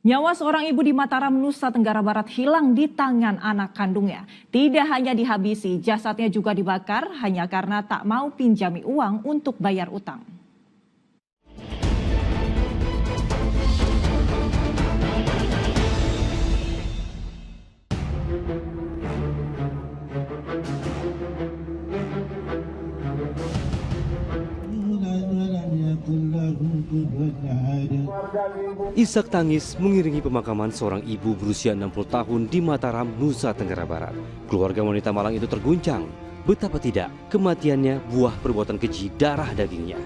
Nyawa seorang ibu di Mataram, Nusa Tenggara Barat hilang di tangan anak kandungnya. Tidak hanya dihabisi, jasadnya juga dibakar hanya karena tak mau pinjami uang untuk bayar utang. Isak tangis mengiringi pemakaman seorang ibu berusia 60 tahun di Mataram, Nusa Tenggara Barat. Keluarga wanita Malang itu terguncang. Betapa tidak, kematiannya buah perbuatan keji darah dagingnya.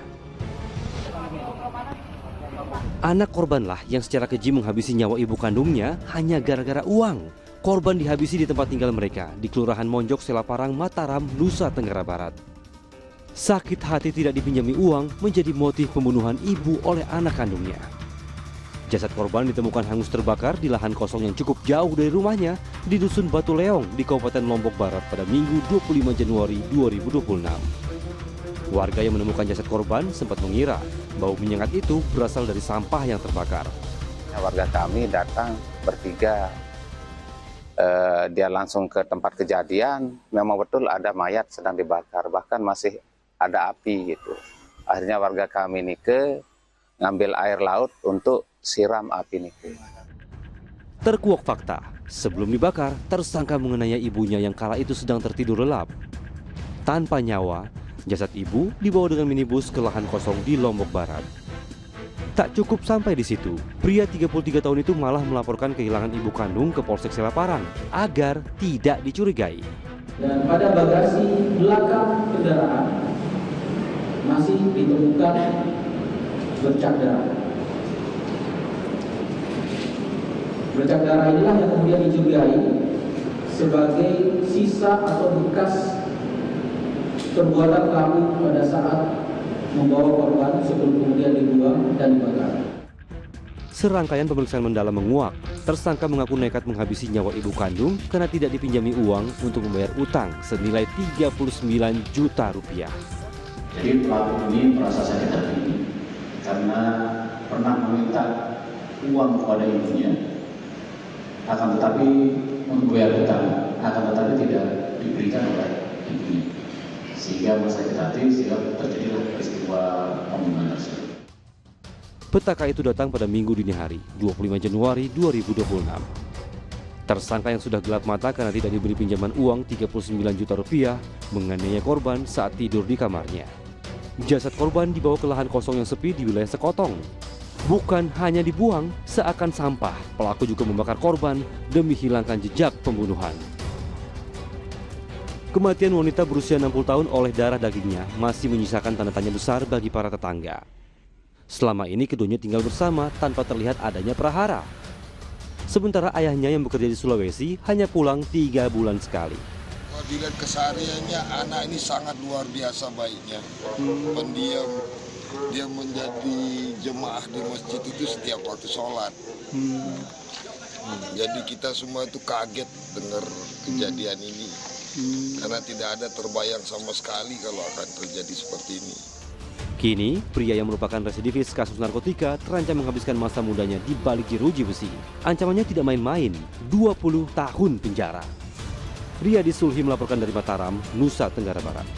Anak korbanlah yang secara keji menghabisi nyawa ibu kandungnya hanya gara-gara uang. Korban dihabisi di tempat tinggal mereka di Kelurahan Monjok, Selaparang, Mataram, Nusa Tenggara Barat. Sakit hati tidak dipinjami uang menjadi motif pembunuhan ibu oleh anak kandungnya. Jasad korban ditemukan hangus terbakar di lahan kosong yang cukup jauh dari rumahnya di Dusun Batu Leong di Kabupaten Lombok Barat pada Minggu 25 Januari 2026. Warga yang menemukan jasad korban sempat mengira bau menyengat itu berasal dari sampah yang terbakar. Warga kami datang bertiga, dia langsung ke tempat kejadian, memang betul ada mayat sedang dibakar, bahkan masih ada api gitu. Akhirnya warga kami nike ngambil air laut untuk siram api nike. Terkuak fakta, sebelum dibakar, tersangka mengenai ibunya yang kala itu sedang tertidur lelap. Tanpa nyawa, jasad ibu dibawa dengan minibus ke lahan kosong di Lombok Barat. Tak cukup sampai di situ, pria 33 tahun itu malah melaporkan kehilangan ibu kandung ke Polsek Selaparang agar tidak dicurigai. Dan pada bagasi belakang kendaraan masih ditemukan bercak darah. Bercak darah inilah yang kemudian dicurigai sebagai sisa atau bekas perbuatan pelaku pada saat membawa korban sebelum kemudian dibuang dan dibakar. Serangkaian pemeriksaan mendalam menguak, tersangka mengaku nekat menghabisi nyawa ibu kandung karena tidak dipinjami uang untuk membayar utang senilai 39 juta rupiah. Jadi pelaku ini merasa sakit hati karena pernah meminta uang kepada ibunya, akan tetapi untuk bayar utang, akan tetapi tidak diberikan oleh ibunya, sehingga merasa sakit hati sehingga terjadilah peristiwa pembunuhan tersebut. Petaka itu datang pada Minggu dini hari, 25 Januari 2026. Tersangka yang sudah gelap mata karena tidak diberi pinjaman uang 39 juta rupiah menganiaya korban saat tidur di kamarnya. Jasad korban dibawa ke lahan kosong yang sepi di wilayah Sekotong. Bukan hanya dibuang seakan sampah, pelaku juga membakar korban demi hilangkan jejak pembunuhan. Kematian wanita berusia 60 tahun oleh darah dagingnya masih menyisakan tanda tanya besar bagi para tetangga. Selama ini keduanya tinggal bersama tanpa terlihat adanya prahara. Sementara ayahnya yang bekerja di Sulawesi hanya pulang 3 bulan sekali. Kalau dilihat kesehariannya, anak ini sangat luar biasa baiknya. Pendiam, dia menjadi jemaah di masjid itu setiap waktu sholat. Jadi kita semua itu kaget dengar kejadian ini. Karena tidak ada terbayang sama sekali kalau akan terjadi seperti ini. Kini, pria yang merupakan residivis kasus narkotika terancam menghabiskan masa mudanya di balik jeruji besi. Ancamannya tidak main-main, 20 tahun penjara. Riyadi Sulhi melaporkan dari Mataram, Nusa Tenggara Barat.